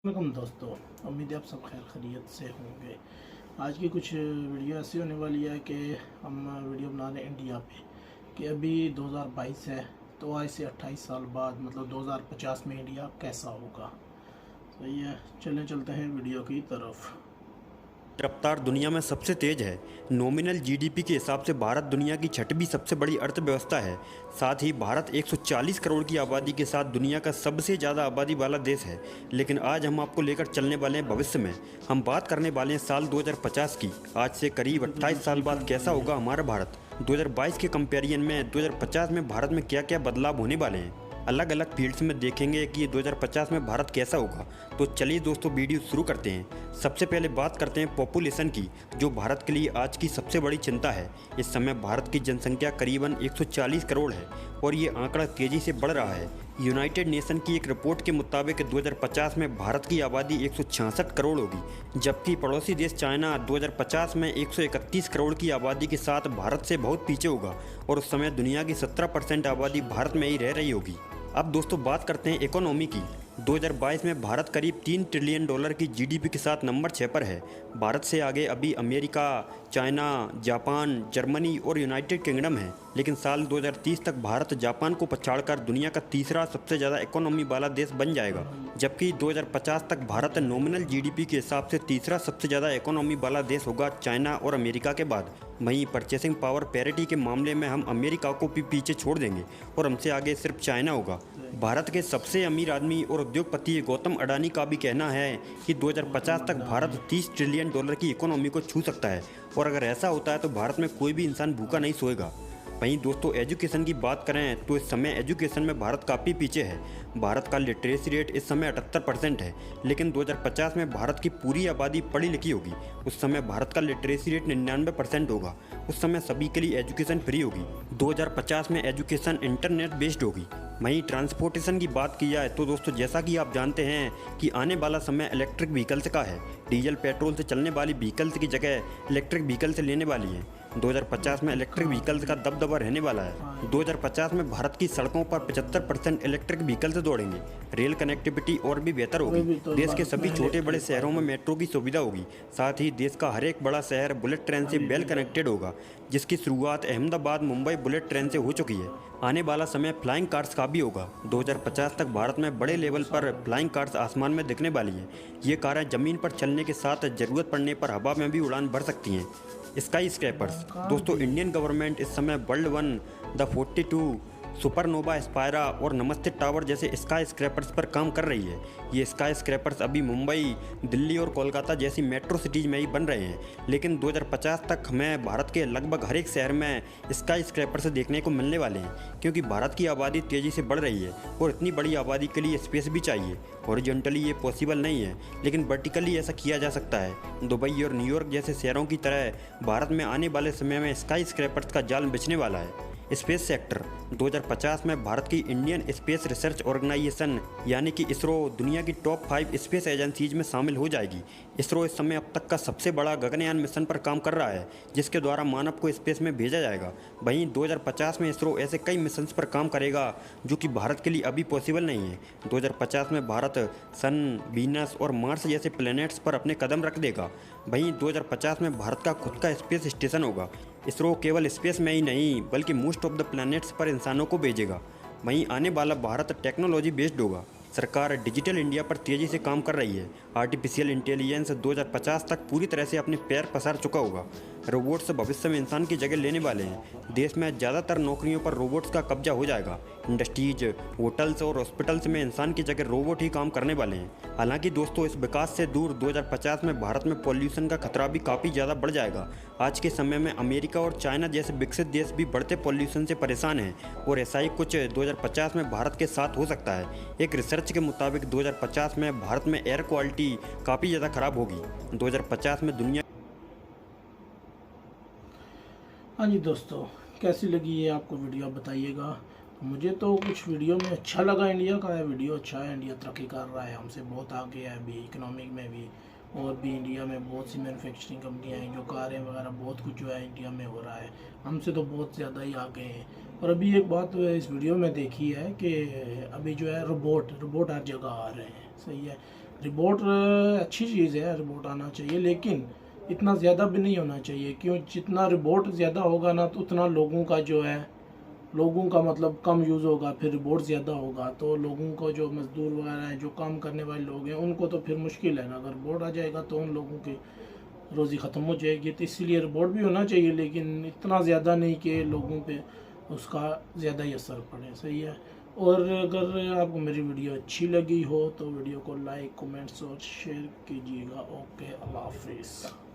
Welcome दोस्तों, उम्मीद है आप सब खैर खैरियत से होंगे। आज की कुछ वीडियो ऐसी होने वाली है कि हम वीडियो बना रहे हैं इंडिया पे कि अभी 2022 है, तो आज से 28 साल बाद मतलब 2050 में इंडिया कैसा होगा। सही है, चलते हैं वीडियो की तरफ। रफ्तार दुनिया में सबसे तेज है। नॉमिनल जीडीपी के हिसाब से भारत दुनिया की छठवीं सबसे बड़ी अर्थव्यवस्था है। साथ ही भारत 140 करोड़ की आबादी के साथ दुनिया का सबसे ज़्यादा आबादी वाला देश है। लेकिन आज हम आपको लेकर चलने वाले हैं भविष्य में। हम बात करने वाले हैं साल 2050 की। आज से करीब 28 साल बाद कैसा होगा हमारा भारत। 2022 के कंपेरिजन में 2050 में भारत में क्या क्या बदलाव होने वाले हैं, अलग अलग फील्ड्स में देखेंगे कि 2050 में भारत कैसा होगा। तो चलिए दोस्तों वीडियो शुरू करते हैं। सबसे पहले बात करते हैं पॉपुलेशन की, जो भारत के लिए आज की सबसे बड़ी चिंता है। इस समय भारत की जनसंख्या करीबन 140 करोड़ है और ये आंकड़ा तेज़ी से बढ़ रहा है। यूनाइटेड नेशन की एक रिपोर्ट के मुताबिक 2050 में भारत की आबादी 166 करोड़ होगी, जबकि पड़ोसी देश चाइना 2050 में 131 करोड़ की आबादी के साथ भारत से बहुत पीछे होगा और उस समय दुनिया की 17% आबादी भारत में ही रह रही होगी। अब दोस्तों बात करते हैं इकोनॉमी की। 2022 में भारत करीब $3 ट्रिलियन की जीडीपी के साथ नंबर 6 पर है। भारत से आगे अभी अमेरिका, चाइना, जापान, जर्मनी और यूनाइटेड किंगडम है। लेकिन साल 2030 तक भारत जापान को पछाड़कर दुनिया का तीसरा सबसे ज़्यादा इकोनॉमी वाला देश बन जाएगा, जबकि 2050 तक भारत नॉमिनल जीडीपी के हिसाब से तीसरा सबसे ज़्यादा इकोनॉमी वाला देश होगा, चाइना और अमेरिका के बाद। वहीं परचेसिंग पावर पैरिटी के मामले में हम अमेरिका को भी पीछे छोड़ देंगे और हमसे आगे सिर्फ चाइना होगा। भारत के सबसे अमीर आदमी और उद्योगपति गौतम अडानी का भी कहना है कि 2050 तक भारत $30 ट्रिलियन की इकोनॉमी को छू सकता है और अगर ऐसा होता है तो भारत में कोई भी इंसान भूखा नहीं सोएगा। वहीं दोस्तों एजुकेशन की बात करें तो इस समय एजुकेशन में भारत काफ़ी पीछे है। भारत का लिटरेसी रेट इस समय 78% है, लेकिन 2050 में भारत की पूरी आबादी पढ़ी लिखी होगी। उस समय भारत का लिटरेसी रेट 99% होगा। उस समय सभी के लिए एजुकेशन फ्री होगी। 2050 में एजुकेशन इंटरनेट बेस्ड होगी। वहीं ट्रांसपोर्टेशन की बात की जाए तो दोस्तों जैसा कि आप जानते हैं कि आने वाला समय इलेक्ट्रिक व्हीकल्स का है। डीजल पेट्रोल से चलने वाली व्हीकल्स की जगह इलेक्ट्रिक व्हीकल से लेने वाली है। 2050 में इलेक्ट्रिक व्हीकल्स का दबदबा रहने वाला है। 2050 में भारत की सड़कों पर 75% इलेक्ट्रिक व्हीकल्स दौड़ेंगे। रेल कनेक्टिविटी और भी बेहतर होगी। देश के सभी छोटे बड़े शहरों में मेट्रो की सुविधा होगी। साथ ही देश का हर एक बड़ा शहर बुलेट ट्रेन से वेल कनेक्टेड होगा, जिसकी शुरुआत अहमदाबाद मुंबई बुलेट ट्रेन से हो चुकी है। आने वाला समय फ्लाइंग कार्स का भी होगा। 2050 तक भारत में बड़े लेवल पर फ्लाइंग कार्स आसमान में दिखने वाली हैं। ये कारें ज़मीन पर चलने के साथ ज़रूरत पड़ने पर हवा में भी उड़ान भर सकती हैं। स्काई स्क्रैपर्स दोस्तों, इंडियन गवर्नमेंट इस समय world one, the 42, supernova Aspira और नमस्ते टावर जैसे स्काई स्क्रैपर्स पर काम कर रही है। ये स्काई स्क्रैपर्स अभी मुंबई, दिल्ली और कोलकाता जैसी मेट्रो सिटीज़ में ही बन रहे हैं, लेकिन 2050 तक हमें भारत के लगभग हर एक शहर में स्काई स्क्रैपर्स देखने को मिलने वाले हैं, क्योंकि भारत की आबादी तेज़ी से बढ़ रही है और इतनी बड़ी आबादी के लिए स्पेस भी चाहिए। हॉरिजॉन्टली ये पॉसिबल नहीं है, लेकिन वर्टिकली ऐसा किया जा सकता है। दुबई और न्यूयॉर्क जैसे शहरों की तरह भारत में आने वाले समय में स्काई स्क्रैपर्स का जाल बिछने वाला है। स्पेस सेक्टर 2050 में भारत की इंडियन स्पेस रिसर्च ऑर्गेनाइजेशन यानी कि इसरो दुनिया की टॉप 5 स्पेस एजेंसीज में शामिल हो जाएगी। इसरो इस समय अब तक का सबसे बड़ा गगनयान मिशन पर काम कर रहा है, जिसके द्वारा मानव को स्पेस में भेजा जाएगा। वहीं 2050 में इसरो ऐसे कई मिशंस पर काम करेगा जो कि भारत के लिए अभी पॉसिबल नहीं है। 2050 में भारत सन, वीनस और मार्स जैसे प्लैनेट्स पर अपने कदम रख देगा। वहीं 2050 में भारत का खुद का स्पेस स्टेशन होगा। इसरो केवल स्पेस में ही नहीं बल्कि मोस्ट ऑफ द प्लैनेट्स पर इंसानों को भेजेगा। वहीं आने वाला भारत टेक्नोलॉजी बेस्ड होगा। सरकार डिजिटल इंडिया पर तेज़ी से काम कर रही है। आर्टिफिशियल इंटेलिजेंस 2050 तक पूरी तरह से अपने पैर पसार चुका होगा। रोबोट्स भविष्य में इंसान की जगह लेने वाले हैं। देश में ज़्यादातर नौकरियों पर रोबोट्स का कब्जा हो जाएगा। इंडस्ट्रीज, होटल्स और हॉस्पिटल्स में इंसान की जगह रोबोट ही काम करने वाले हैं। हालांकि दोस्तों इस विकास से दूर 2050 में भारत में पॉल्यूशन का खतरा भी काफ़ी ज़्यादा बढ़ जाएगा। आज के समय में अमेरिका और चाइना जैसे विकसित देश भी बढ़ते पॉल्यूशन से परेशान हैं और ऐसा ही कुछ 2050 में भारत के साथ हो सकता है। एक रिसर्च के मुताबिक 2050 में भारत में एयर क्वालिटी काफ़ी ज़्यादा खराब होगी। 2050 में दुनिया। हाँ जी दोस्तों, कैसी लगी ये आपको वीडियो बताइएगा। मुझे तो कुछ वीडियो में अच्छा लगा। इंडिया का है वीडियो अच्छा है, इंडिया तरक्की कर रहा है, हमसे बहुत आगे है अभी इकोनॉमिक में भी। और भी इंडिया में बहुत सी मैन्युफैक्चरिंग कंपनियां हैं, जो कारें वगैरह बहुत कुछ जो है इंडिया में हो रहा है, हमसे तो बहुत ज़्यादा ही आगे हैं। और अभी एक बात इस वीडियो में देखी है कि अभी जो है रोबोट हर जगह आ रहे हैं। सही है, रिपोर्ट अच्छी चीज़ है, रिपोर्ट आना चाहिए, लेकिन इतना ज़्यादा भी नहीं होना चाहिए। क्यों, जितना रिपोर्ट ज़्यादा होगा ना तो उतना लोगों का जो है, लोगों का मतलब कम यूज़ होगा, फिर रिपोर्ट ज़्यादा होगा तो लोगों को, जो मज़दूर वगैरह हैं, जो काम करने वाले लोग हैं, उनको तो फिर मुश्किल है ना। अगर रिपोर्ट आ जाएगा तो उन लोगों की रोज़ी ख़त्म हो जाएगी। तो इसीलिए रिपोर्ट भी होना चाहिए, लेकिन इतना ज़्यादा नहीं कि लोगों पे उसका ज़्यादा ही असर पड़े। सही है। और अगर आपको मेरी वीडियो अच्छी लगी हो तो वीडियो को लाइक, कमेंट्स और शेयर कीजिएगा। ओके, अल्लाह हाफिज़।